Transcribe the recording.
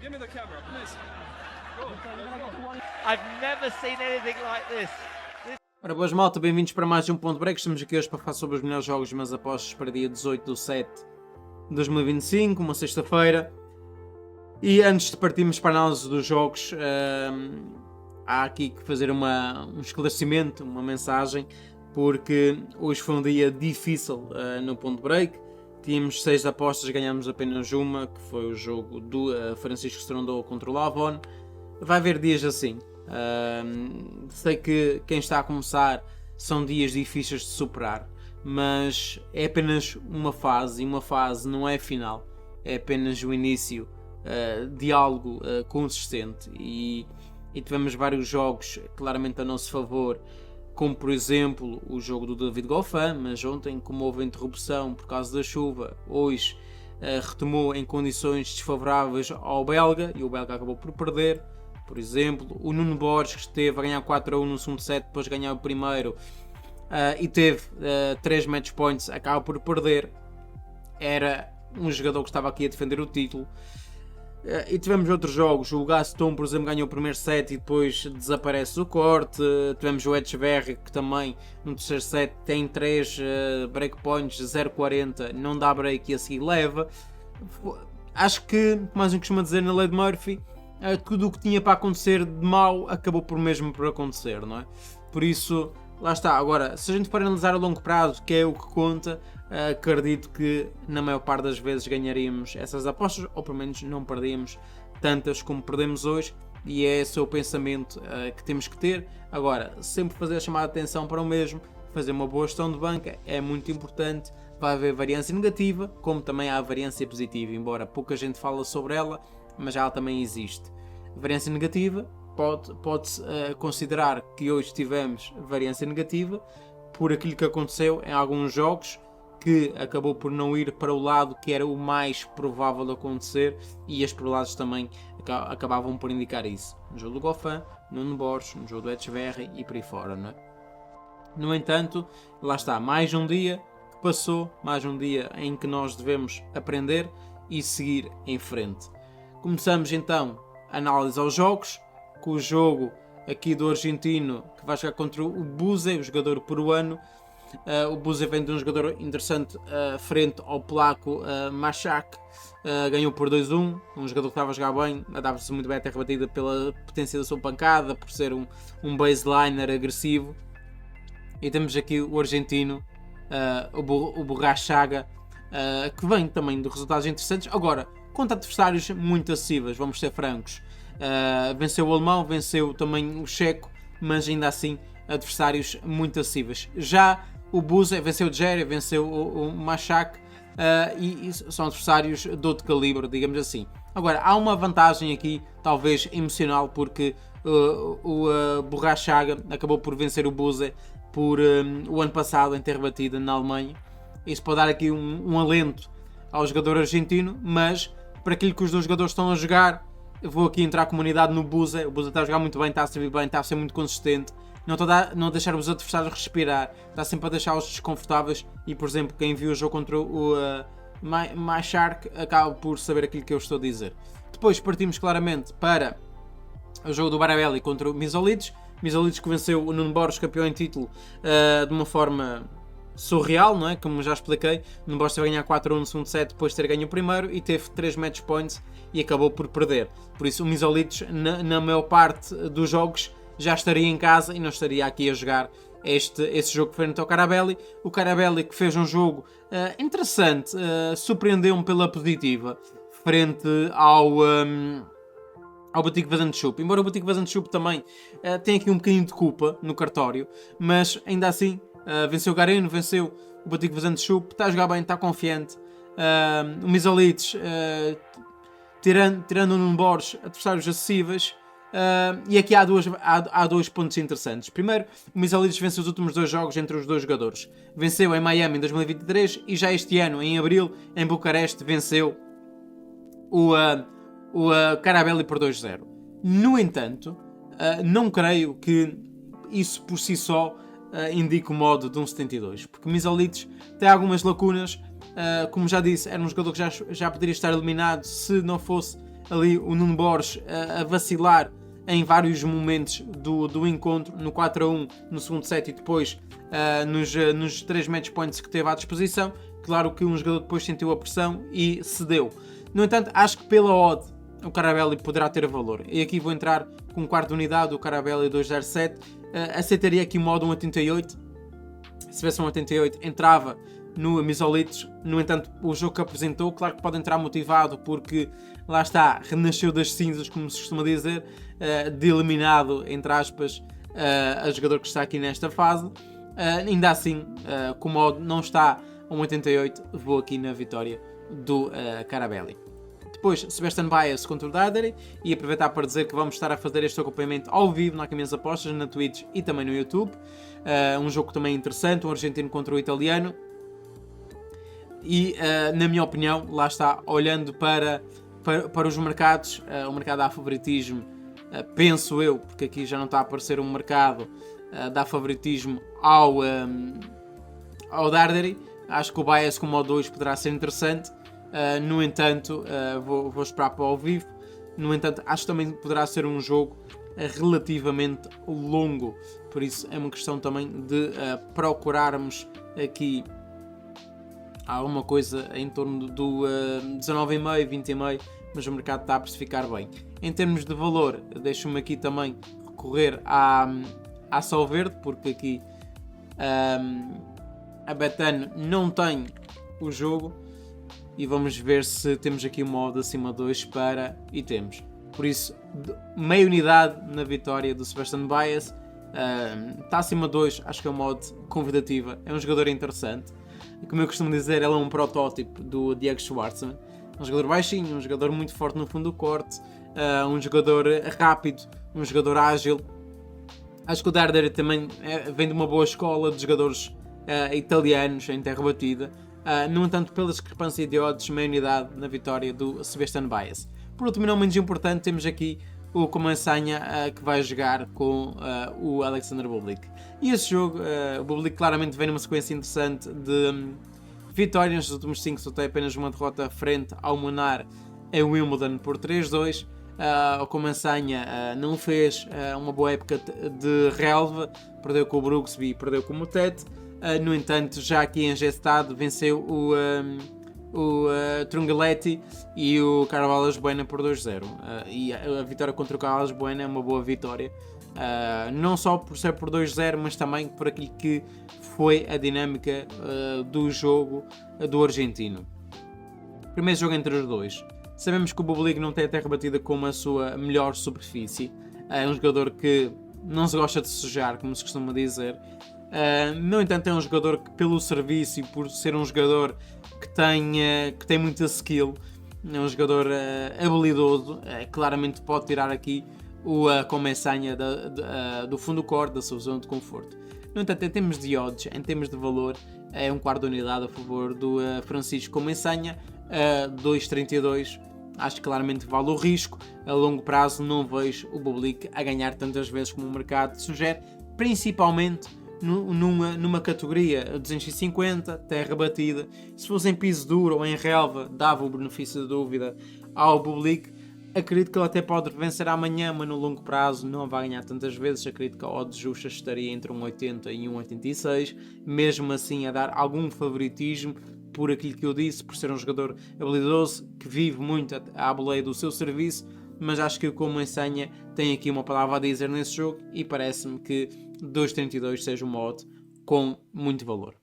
Give me the camera, please. Go. I've never seen anything like this. Ora, boas malta, bem-vindos para mais um Ponto Break. Estamos aqui hoje para falar sobre os melhores jogos, mas apostas para dia 18/7/2025, uma sexta-feira. E antes de partirmos para a análise dos jogos, há aqui que fazer um esclarecimento, uma mensagem, porque hoje foi um dia difícil no Ponto Break. Tínhamos 6 apostas, ganhámos apenas uma, que foi o jogo do Francisco Strondou contra o Lavon. Vai haver dias assim. Sei que quem está a começar são dias difíceis de superar, mas é apenas uma fase, e uma fase não é final, é apenas o início de algo consistente. E tivemos vários jogos claramente a nosso favor, como por exemplo o jogo do David Goffin, mas ontem, como houve interrupção por causa da chuva, hoje retomou em condições desfavoráveis ao belga, e o belga acabou por perder. Por exemplo, o Nuno Borges, que esteve a ganhar 4-1 no segundo set, depois de ganhar o primeiro, e teve 3 match points, acaba por perder. Era um jogador que estava aqui a defender o título. E tivemos outros jogos. O Gaston, por exemplo, ganhou o primeiro set e depois desaparece o corte. Tivemos o Echeverri, que também no terceiro set tem 3 breakpoints, 0,40, não dá break e a seguir leva. Acho que, mais um que costuma dizer na lei de Murphy, tudo o que tinha para acontecer de mal acabou por mesmo por acontecer, não é? Por isso, lá está. Agora, se a gente for analisar a longo prazo, que é o que conta, acredito que na maior parte das vezes ganharíamos essas apostas, ou pelo menos não perdíamos tantas como perdemos hoje, e é esse o pensamento que temos que ter. Agora, sempre fazer a chamada de atenção para o mesmo, fazer uma boa gestão de banca é muito importante. Vai haver variância negativa, como também há variância positiva, embora pouca gente fala sobre ela, mas ela também existe. Variância negativa, pode-se considerar que hoje tivemos variância negativa por aquilo que aconteceu em alguns jogos, que acabou por não ir para o lado que era o mais provável de acontecer, e as probabilidades também acabavam por indicar isso. No jogo do Goffin, no Nuno Borges, no jogo do Echeverri e por aí fora, não é? No entanto, lá está, mais um dia que passou, mais um dia em que nós devemos aprender e seguir em frente. Começamos então a análise aos jogos, com o jogo aqui do argentino que vai jogar contra o Buse, o jogador peruano. O Buse vem de um jogador interessante frente ao polaco Machak. Ganhou por 2-1, um jogador que estava a jogar bem, adapta-se muito bem a terra batida pela potência da sua pancada, por ser um baseliner agressivo. E temos aqui o argentino, o Borrachaga, que vem também de resultados interessantes. Agora, contra adversários muito acessíveis, vamos ser francos. Venceu o alemão, venceu também o checo, mas ainda assim adversários muito acessíveis. Já o Buse venceu o Djere, venceu o Machak, e são adversários de outro calibre, digamos assim. Agora, há uma vantagem aqui, talvez emocional, porque o Borrachaga acabou por vencer o Buse por o ano passado em ter batido na Alemanha. Isso pode dar aqui um alento ao jogador argentino, mas para aquilo que os dois jogadores estão a jogar, eu vou aqui entrar a comunidade no Buse. O Buse está a jogar muito bem, está a servir bem, está a ser muito consistente, não deixar os adversários respirar, está sempre a deixá-los desconfortáveis. E por exemplo, quem viu o jogo contra o MyShark acaba por saber aquilo que eu estou a dizer. Depois partimos claramente para o jogo do Barabelli contra o Misolides. Misolides que venceu o Nuno Borges, campeão em título, de uma forma surreal, não é? Como já expliquei. O Nuno Borges teve a ganhar 4-1 no segundo set depois de ter ganho o primeiro, e teve 3 match points e acabou por perder. Por isso o Misolides na maior parte dos jogos já estaria em casa e não estaria aqui a jogar esse jogo frente ao Carabelli. O Carabelli que fez um jogo interessante, surpreendeu-me pela positiva frente ao Botic Vazantchuk. Embora o Botic Vazantchuk também tenha aqui um bocadinho de culpa no cartório, mas ainda assim venceu o Gareno, venceu o Botic Vazantchuk, está a jogar bem, está confiante. O Misolides, tirando o Nuno Borges, adversários acessíveis. E aqui há dois pontos interessantes. Primeiro, o Misolides venceu os últimos 2 jogos entre os dois jogadores. Venceu em Miami em 2023 e já este ano, em abril, em Bucareste, venceu o Carabelli por 2-0. No entanto, não creio que isso por si só indique o modo de um 72, porque Misolides tem algumas lacunas. Como já disse, era um jogador que já poderia estar eliminado se não fosse ali o Nuno Borges a vacilar em vários momentos do encontro, no 4-1, no segundo set e depois nos 3 match points que teve à disposição. Claro que um jogador depois sentiu a pressão e cedeu. No entanto, acho que pela odd o Carabelli poderá ter valor. E aqui vou entrar com quarta unidade, o Carabelli 207. Aceitaria aqui o modo 1.88. Se tivesse um 88, entrava no Misolitos. No entanto, o jogo que apresentou, claro que pode entrar motivado porque, lá está, renasceu das cinzas, como se costuma dizer, de eliminado, entre aspas, a jogador que está aqui nesta fase. Ainda assim, como o modo não está a 1.88, vou aqui na vitória do Carabelli. Depois, Sebastian Baez contra o Dardery, e aproveitar para dizer que vamos estar a fazer este acompanhamento ao vivo na Caminhas Apostas, na Twitch e também no YouTube. Um jogo também interessante, um argentino contra o italiano. E, na minha opinião, lá está, olhando para os mercados, o mercado dá favoritismo, penso eu, porque aqui já não está a aparecer um mercado, dá favoritismo ao Dardery. Acho que o Baez com o modo 2 poderá ser interessante. No entanto, vou esperar para o ao vivo. No entanto, acho que também poderá ser um jogo relativamente longo. Por isso é uma questão também de procurarmos aqui alguma coisa em torno do 19,5, 20,5, mas o mercado está a precificar bem. Em termos de valor, deixo-me aqui também recorrer à Sol Verde, porque aqui a Betano não tem o jogo. E vamos ver se temos aqui uma odd acima de 2 e temos. Por isso, meia unidade na vitória do Sebastian Baez. Está acima de 2, acho que é uma odd convidativa. É um jogador interessante. E como eu costumo dizer, ele é um protótipo do Diego Schwartzman. Um jogador baixinho, um jogador muito forte no fundo do corte, um jogador rápido, um jogador ágil. Acho que o Darder também vem de uma boa escola de jogadores italianos em terra batida. No entanto, pela discrepância de odds, meia unidade na vitória do Sebastian Baez. Por último, não menos importante, temos aqui o Comansanha que vai jogar com o Alexander Bublik. E esse jogo, o Bublik claramente vem numa sequência interessante de vitórias. Nos últimos 5 só tem apenas uma derrota frente ao Munar em Wimbledon por 3-2. O Comansanha não fez uma boa época de relva, perdeu com o Brooksby e perdeu com o Motet. No entanto, já aqui em Gestado venceu o Trungelliti e o Carvalhas Buena por 2-0. E a vitória contra o Carvalhas Buena é uma boa vitória. Não só por ser por 2-0, mas também por aquilo que foi a dinâmica do jogo do argentino. Primeiro jogo entre os dois. Sabemos que o Bublik não tem a terra batida como a sua melhor superfície. É um jogador que não se gosta de sujar, como se costuma dizer. No entanto, é um jogador que, pelo serviço e por ser um jogador que tem muita skill, é um jogador habilidoso, claramente pode tirar aqui o Comansanha do fundo do corte, da sua zona de conforto. No entanto, em termos de odds, em termos de valor, é um quarto de unidade a favor do Francisco Comansanha, 2,32. Acho que claramente vale o risco. A longo prazo não vejo o Bublik a ganhar tantas vezes como o mercado sugere, principalmente numa categoria 250, terra batida. Se fosse em piso duro ou em relva, dava o benefício da dúvida ao Bublik. Acredito que ele até pode vencer amanhã, mas no longo prazo não vai ganhar tantas vezes. Acredito que a odd justa estaria entre 1,80 e 1,86, mesmo assim a dar algum favoritismo por aquilo que eu disse, por ser um jogador habilidoso que vive muito à boleia do seu serviço. Mas acho que o Comansanha tem aqui uma palavra a dizer nesse jogo e parece-me que 2,32 seja uma odd com muito valor.